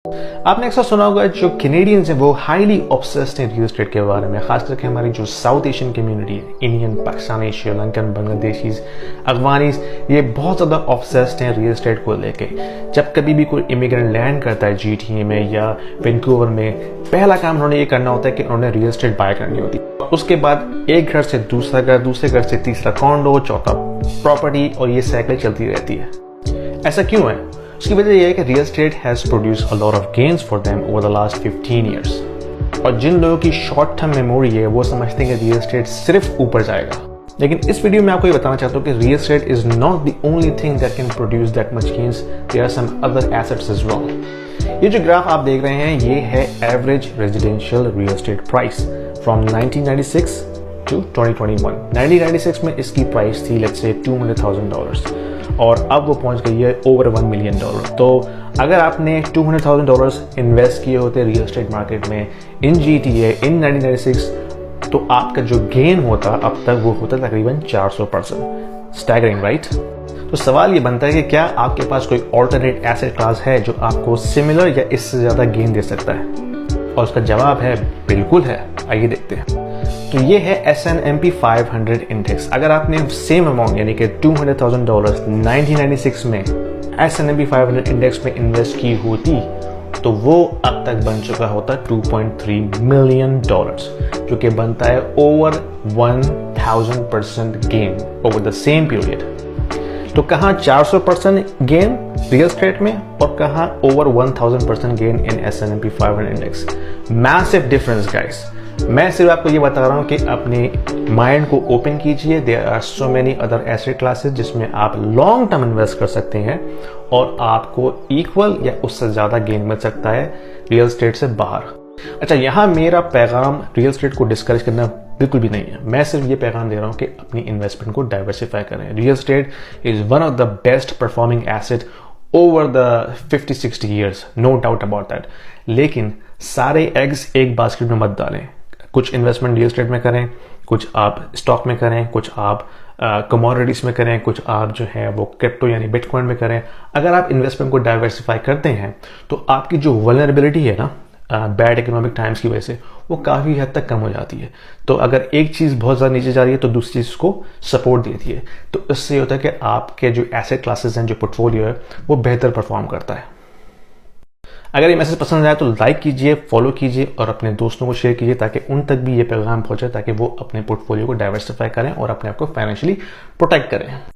आपने अक्सर सुना होगा जो कैनेडियंस हैं वो हाईली ऑब्सेस्ड हैं रियल एस्टेट के बारे में, खास करके हमारी जो साउथ एशियन कम्युनिटी है, Indian, Pakistani, Sri Lankan, Bangladeshis, Afghanis, ये बहुत ज़्यादा ऑब्सेस्ड हैं रियल एस्टेट को लेके। जब कभी भी कोई इमिग्रेंट लैंड करता है GTA में या वैंकूवर में, पहला काम उन्होंने ये करना होता है कि उन्होंने रियल एस्टेट बाय करनी होती है। उसके बाद एक घर से दूसरा घर, दूसरे घर से तीसरा कॉन्डो, चौथा प्रॉपर्टी, और ये साइकिल चलती रहती है। ऐसा क्यों है? उसकी वजह यह है कि real estate has produce a lot of gains for them over the last 15 years. और जिन लोगों की शॉर्ट टर्म मेमोरी है वो समझते हैं कि रियल एस्टेट सिर्फ ऊपर जाएगा, लेकिन इस वीडियो में आपको ये बताना चाहता हूँ कि real estate is not the only thing that can produce that much gains, there are some other assets as well. ये जो ग्राफ आप देख रहे हैं ये है average residential real estate price from 1996 to 2021। 1996 में इसकी प्राइस थी लेट्स से $200,000 और अब वो पहुंच गई है ओवर $1 मिलियन। तो अगर आपने $200,000 इन्वेस्ट किए होते रियल एस्टेट मार्केट में इन GTA इन 1996, तो आपका जो गेन होता अब तक वो होता तकरीबन 400%। Staggering, right? तो सवाल ये बनता है कि क्या आपके पास कोई ऑल्टरनेट एसेट क्लास है जो आपको सिमिलर या इससे ज़्यादा गेन दे सकता है? और उसका जवाब है बिल्कुल है। आइए देखते हैं। तो ये है S&P 500 इंडेक्स। अगर आपने सेम अमाउंट यानी कि $200,000 1996 में S&P 500 इंडेक्स में इन्वेस्ट की होती तो वो अब तक बन चुका होता $2.3 मिलियन, जो कि बनता है over 1000% gain over the same period. तो कहाँ 400% गेन रियल एस्टेट में और कहाँ over 1000% gain in S&P 500 index. Massive difference guys. मैं सिर्फ आपको ये बता रहा हूँ कि अपने माइंड को ओपन कीजिए। There are so many other asset classes जिसमें आप लॉन्ग टर्म इन्वेस्ट कर सकते हैं और आपको इक्वल या उससे ज़्यादा गेन मिल सकता है रियल एस्टेट से बाहर। अच्छा, यहाँ मेरा पैगाम रियल एस्टेट को डिस्करेज करना बिल्कुल भी नहीं है। मैं सिर्फ ये पैगाम दे रहा हूँ कि अपनी इन्वेस्टमेंट को डाइवर्सिफाई करें। Real estate is one of the best performing asset over the 50-60 years, no doubt about that. लेकिन सारे एग्स एक बास्केट में मत डालें। कुछ इन्वेस्टमेंट रियल एस्टेट में करें, कुछ आप स्टॉक में करें, कुछ आप कमोडिटीज में करें, कुछ आप जो है वो क्रिप्टो यानी बिटकॉइन में करें। अगर आप इन्वेस्टमेंट को डाइवर्सिफाई करते हैं तो आपकी जो वल्नरेबिलिटी है ना बैड इकोनॉमिक टाइम्स की वजह से, वो काफ़ी हद तक कम हो जाती है। तो अगर एक चीज़ बहुत ज़्यादा नीचे जा रही है तो दूसरी चीज़ को सपोर्ट देती है। तो इससे होता है कि आपके जो एसेट क्लासेस हैं, जो पोर्टफोलियो है, वो बेहतर परफॉर्म करता है। अगर ये मैसेज पसंद आया तो लाइक कीजिए, फॉलो कीजिए और अपने दोस्तों को शेयर कीजिए ताकि उन तक भी ये पैगाम पहुंचे, ताकि वो अपने पोर्टफोलियो को डाइवर्सिफाई करें और अपने आप को फाइनेंशियली प्रोटेक्ट करें।